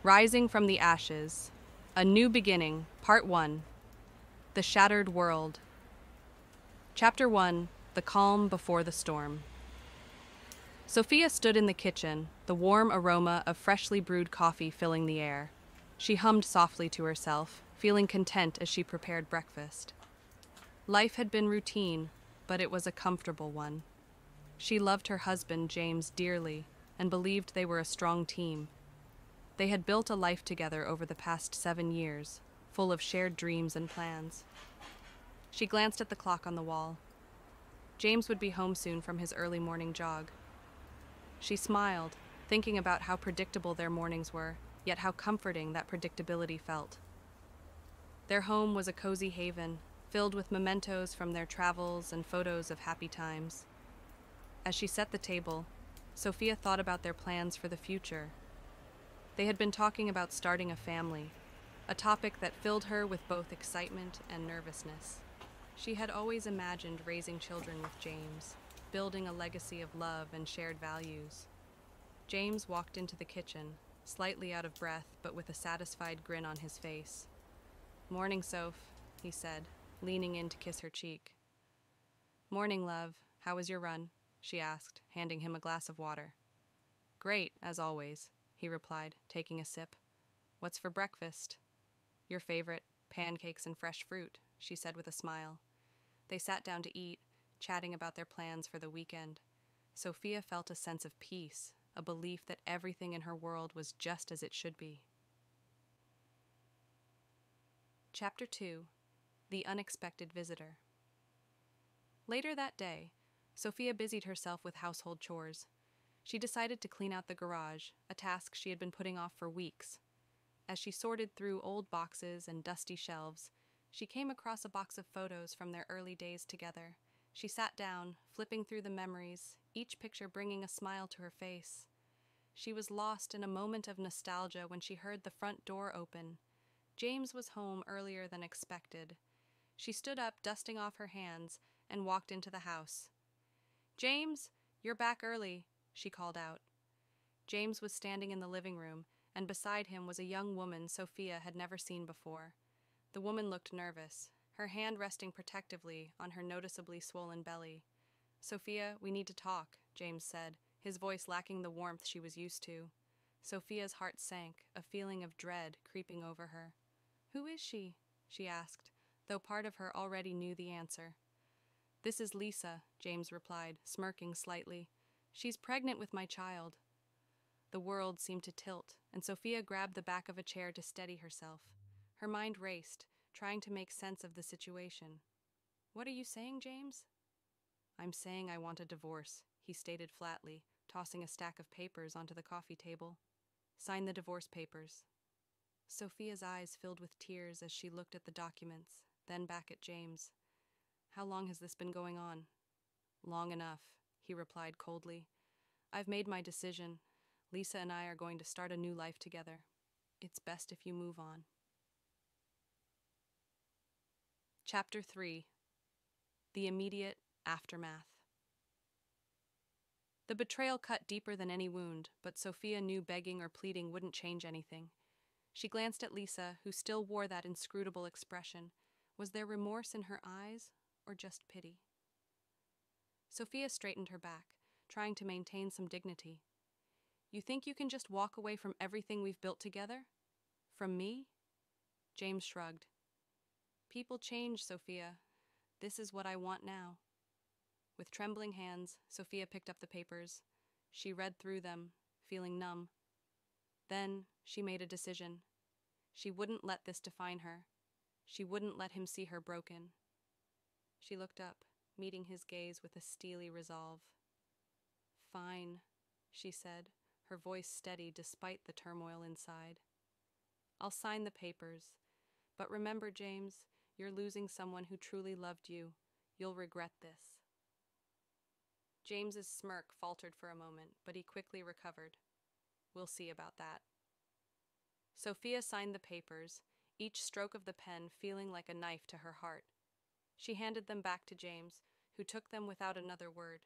Rising from the Ashes. A New Beginning, Part 1. The Shattered World. Chapter 1. The Calm Before the Storm. Sophia stood in the kitchen, the warm aroma of freshly brewed coffee filling the air. She hummed softly to herself, feeling content as she prepared breakfast. Life had been routine, but it was a comfortable one. She loved her husband, James, dearly, and believed they were a strong team. They had built a life together over the past 7 years, full of shared dreams and plans. She glanced at the clock on the wall. James would be home soon from his early morning jog. She smiled, thinking about how predictable their mornings were, yet how comforting that predictability felt. Their home was a cozy haven, filled with mementos from their travels and photos of happy times. As she set the table, Sophia thought about their plans for the future. They had been talking about starting a family, a topic that filled her with both excitement and nervousness. She had always imagined raising children with James, building a legacy of love and shared values. James walked into the kitchen, slightly out of breath but with a satisfied grin on his face. "Morning, Soph," he said, leaning in to kiss her cheek. "Morning, love. How was your run?" she asked, handing him a glass of water. "Great, as always," he replied, taking a sip. "What's for breakfast?" "Your favorite, pancakes and fresh fruit," she said with a smile. They sat down to eat, chatting about their plans for the weekend. Sophia felt a sense of peace, a belief that everything in her world was just as it should be. Chapter 2. The Unexpected Visitor. Later that day, Sophia busied herself with household chores. She decided to clean out the garage, a task she had been putting off for weeks. As she sorted through old boxes and dusty shelves, she came across a box of photos from their early days together. She sat down, flipping through the memories, each picture bringing a smile to her face. She was lost in a moment of nostalgia when she heard the front door open. James was home earlier than expected. She stood up, dusting off her hands, and walked into the house. "James, you're back early," she called out. James was standing in the living room, and beside him was a young woman Sophia had never seen before. The woman looked nervous, her hand resting protectively on her noticeably swollen belly. "Sophia, we need to talk," James said, his voice lacking the warmth she was used to. Sophia's heart sank, a feeling of dread creeping over her. "Who is she?" she asked, though part of her already knew the answer. "This is Lisa," James replied, smirking slightly. "She's pregnant with my child." The world seemed to tilt, and Sophia grabbed the back of a chair to steady herself. Her mind raced, trying to make sense of the situation. "What are you saying, James?" "I'm saying I want a divorce," he stated flatly, tossing a stack of papers onto the coffee table. "Sign the divorce papers." Sophia's eyes filled with tears as she looked at the documents, then back at James. "How long has this been going on?" "Long enough," he replied coldly. "I've made my decision. Lisa and I are going to start a new life together. It's best if you move on." Chapter 3. The Immediate Aftermath. The betrayal cut deeper than any wound, but Sophia knew begging or pleading wouldn't change anything. She glanced at Lisa, who still wore that inscrutable expression. Was there remorse in her eyes, or just pity? Sophia straightened her back, trying to maintain some dignity. "You think you can just walk away from everything we've built together? From me?" James shrugged. "People change, Sophia. This is what I want now." With trembling hands, Sophia picked up the papers. She read through them, feeling numb. Then she made a decision. She wouldn't let this define her. She wouldn't let him see her broken. She looked up, meeting his gaze with a steely resolve. "Fine," she said, her voice steady despite the turmoil inside. "I'll sign the papers. But remember, James, you're losing someone who truly loved you. You'll regret this." James's smirk faltered for a moment, but he quickly recovered. "We'll see about that." Sophia signed the papers, each stroke of the pen feeling like a knife to her heart. She handed them back to James, who took them without another word.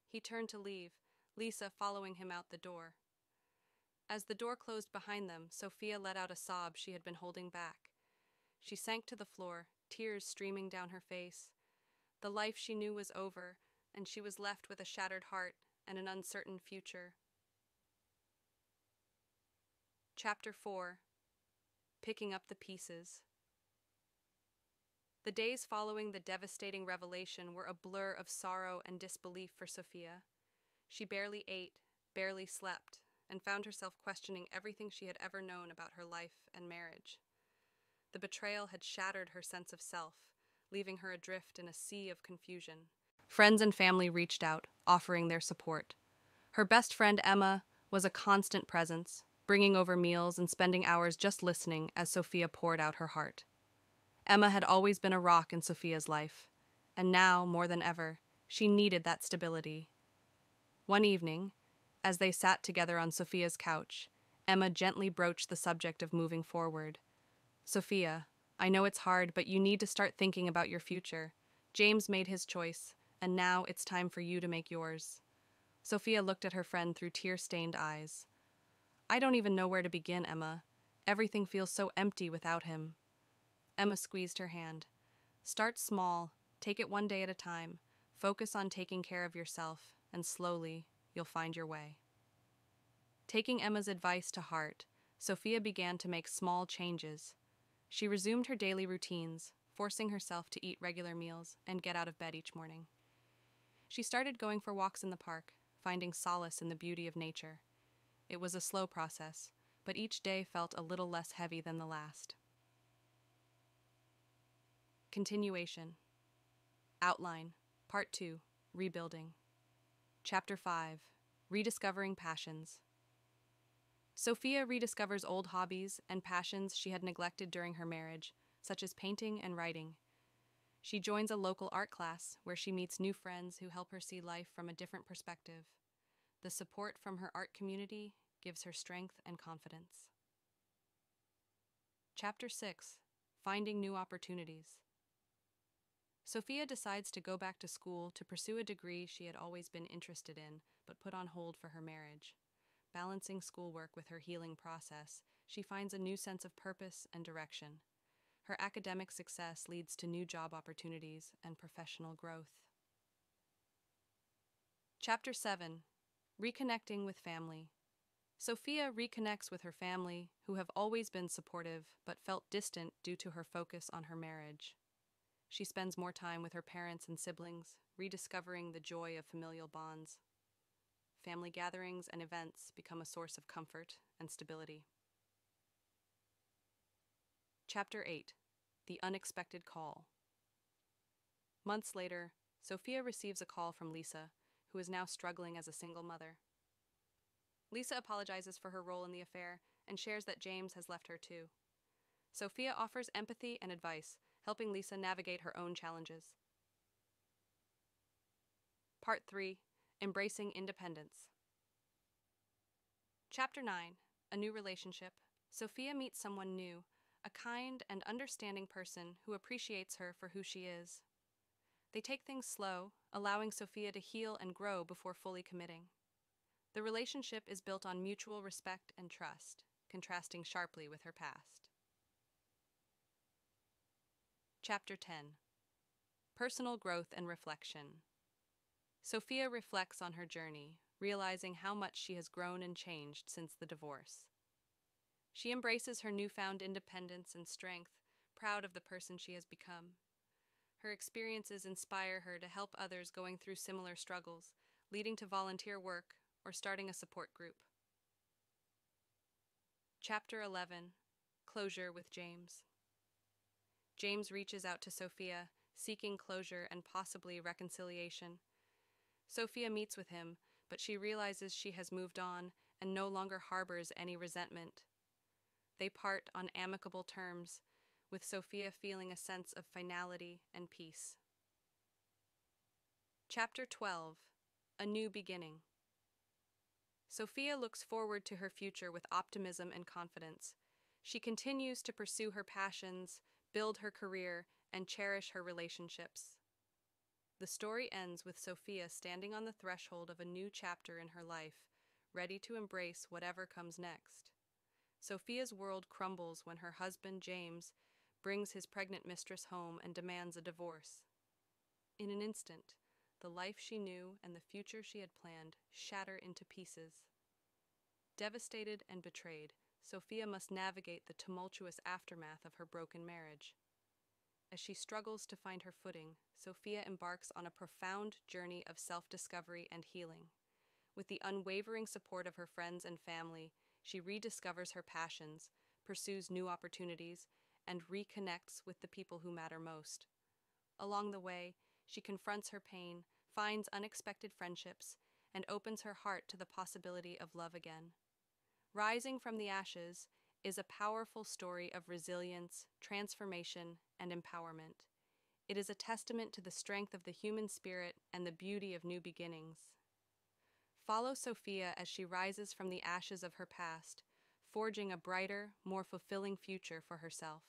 He turned to leave, Lisa following him out the door. As the door closed behind them, Sophia let out a sob she had been holding back. She sank to the floor, tears streaming down her face. The life she knew was over, and she was left with a shattered heart and an uncertain future. Chapter 4. Picking up the pieces. The days following the devastating revelation were a blur of sorrow and disbelief for Sophia. She barely ate, barely slept, and found herself questioning everything she had ever known about her life and marriage. The betrayal had shattered her sense of self, leaving her adrift in a sea of confusion. Friends and family reached out, offering their support. Her best friend Emma was a constant presence, bringing over meals and spending hours just listening as Sophia poured out her heart. Emma had always been a rock in Sophia's life, and now, more than ever, she needed that stability. One evening, as they sat together on Sophia's couch, Emma gently broached the subject of moving forward. "Sophia, I know it's hard, but you need to start thinking about your future. James made his choice, and now it's time for you to make yours." Sophia looked at her friend through tear-stained eyes. "I don't even know where to begin, Emma. Everything feels so empty without him." Emma squeezed her hand. "Start small, take it one day at a time, focus on taking care of yourself, and slowly, you'll find your way." Taking Emma's advice to heart, Sophia began to make small changes. She resumed her daily routines, forcing herself to eat regular meals and get out of bed each morning. She started going for walks in the park, finding solace in the beauty of nature. It was a slow process, but each day felt a little less heavy than the last. Continuation. Outline. Part 2. Rebuilding. Chapter 5. Rediscovering passions. Sophia rediscovers old hobbies and passions she had neglected during her marriage, such as painting and writing. She joins a local art class where she meets new friends who help her see life from a different perspective. The support from her art community gives her strength and confidence. Chapter 6. Finding new opportunities. Sophia decides to go back to school to pursue a degree she had always been interested in, but put on hold for her marriage. Balancing schoolwork with her healing process, she finds a new sense of purpose and direction. Her academic success leads to new job opportunities and professional growth. Chapter 7. Reconnecting with family. Sophia reconnects with her family, who have always been supportive but felt distant due to her focus on her marriage. She spends more time with her parents and siblings, rediscovering the joy of familial bonds. Family gatherings and events become a source of comfort and stability. Chapter 8. The Unexpected Call. Months later, Sophia receives a call from Lisa, who is now struggling as a single mother. Lisa apologizes for her role in the affair and shares that James has left her too. Sophia offers empathy and advice, helping Lisa navigate her own challenges. Part 3. Embracing Independence. Chapter 9. A New Relationship. Sophia meets someone new, a kind and understanding person who appreciates her for who she is. They take things slow, allowing Sophia to heal and grow before fully committing. The relationship is built on mutual respect and trust, contrasting sharply with her past. Chapter 10. Personal Growth and Reflection. Sophia reflects on her journey, realizing how much she has grown and changed since the divorce. She embraces her newfound independence and strength, proud of the person she has become. Her experiences inspire her to help others going through similar struggles, leading to volunteer work or starting a support group. Chapter 11. Closure with James. James reaches out to Sophia, seeking closure and possibly reconciliation. Sophia meets with him, but she realizes she has moved on and no longer harbors any resentment. They part on amicable terms, with Sophia feeling a sense of finality and peace. Chapter 12. A New Beginning. Sophia looks forward to her future with optimism and confidence. She continues to pursue her passions, build her career, and cherish her relationships. The story ends with Sophia standing on the threshold of a new chapter in her life, ready to embrace whatever comes next. Sophia's world crumbles when her husband, James, brings his pregnant mistress home and demands a divorce. In an instant, the life she knew and the future she had planned shatter into pieces. Devastated and betrayed, Sophia must navigate the tumultuous aftermath of her broken marriage. As she struggles to find her footing, Sophia embarks on a profound journey of self-discovery and healing. With the unwavering support of her friends and family, she rediscovers her passions, pursues new opportunities, and reconnects with the people who matter most. Along the way, she confronts her pain, finds unexpected friendships, and opens her heart to the possibility of love again. Rising from the Ashes is a powerful story of resilience, transformation, and empowerment. It is a testament to the strength of the human spirit and the beauty of new beginnings. Follow Sophia as she rises from the ashes of her past, forging a brighter, more fulfilling future for herself.